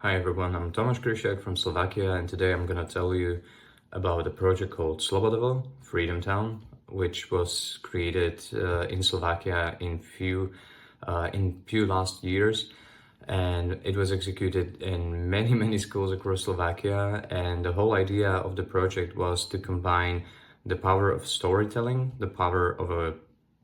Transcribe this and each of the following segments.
Hi everyone, I'm Tomáš Kriššák from Slovakia, and today I'm gonna tell you about a project called Slobodovo, Freedom Town, which was created in Slovakia in few last years, and it was executed in many schools across Slovakia. And the whole idea of the project was to combine the power of storytelling, the power of a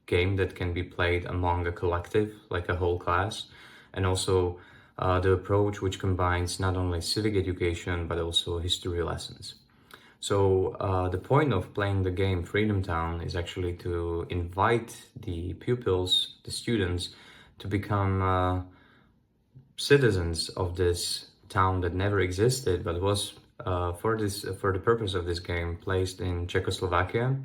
game that can be played among a collective, like a whole class, and also the approach which combines not only civic education but also history lessons. So the point of playing the game Freedom Town is actually to invite the pupils, the students, to become citizens of this town that never existed but was for the purpose of this game placed in Czechoslovakia.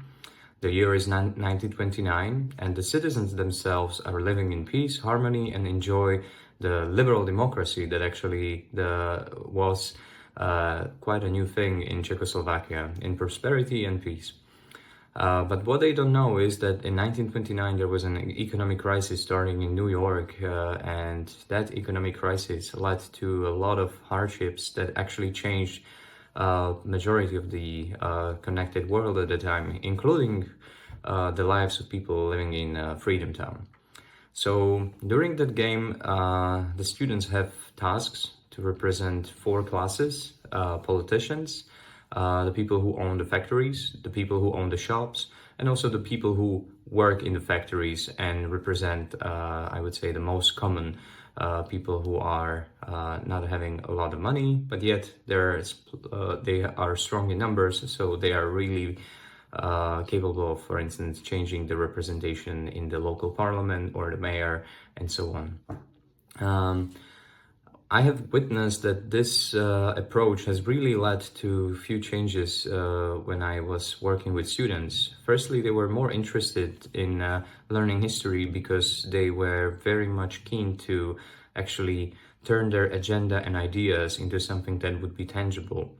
The year is 1929, and the citizens themselves are living in peace, harmony, and enjoy the liberal democracy that actually was quite a new thing in Czechoslovakia, in prosperity and peace. But what they don't know is that in 1929 there was an economic crisis starting in New York, and that economic crisis led to a lot of hardships that actually changed majority of the connected world at the time, including the lives of people living in Freedom Town. So during that game, the students have tasks to represent four classes: politicians, the people who own the factories, the people who own the shops, and also the people who work in the factories and represent, I would say, the most common people who are not having a lot of money, but yet they are strong in numbers, so they are really capable of, for instance, changing the representation in the local parliament or the mayor and so on. I have witnessed that this approach has really led to few changes when I was working with students. Firstly, they were more interested in learning history because they were very much keen to actually turn their agenda and ideas into something that would be tangible.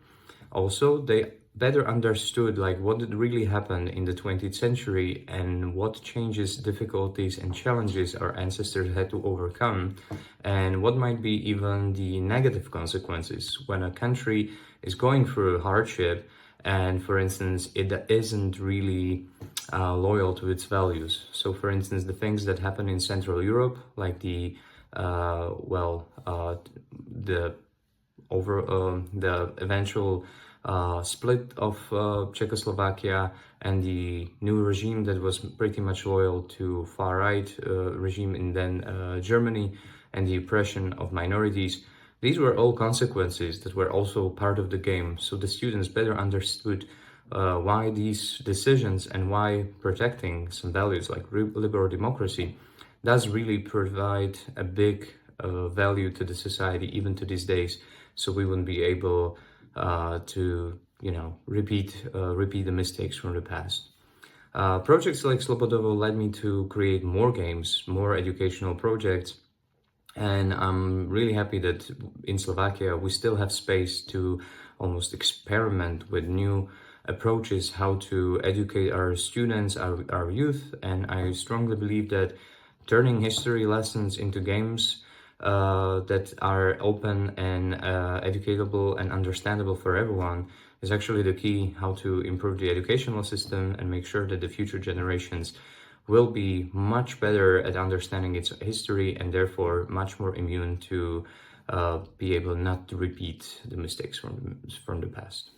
Also, they better understood what did really happen in the 20th century and what changes, difficulties and challenges our ancestors had to overcome, and what might be even the negative consequences when a country is going through hardship and, for instance, it isn't really loyal to its values. So, for instance, the things that happen in Central Europe, like the eventual split of Czechoslovakia and the new regime that was pretty much loyal to far-right regime in then Germany, and the oppression of minorities. These were all consequences that were also part of the game, so the students better understood why these decisions and why protecting some values like liberal democracy does really provide a big value to the society even to these days, so we wouldn't be able to repeat the mistakes from the past. Projects like Slobodovo led me to create more games, more educational projects, and I'm really happy that in Slovakia we still have space to almost experiment with new approaches how to educate our students, our youth, and I strongly believe that turning history lessons into games that are open and educatable and understandable for everyone is actually the key how to improve the educational system and make sure that the future generations will be much better at understanding its history and therefore much more immune to be able not to repeat the mistakes from the past.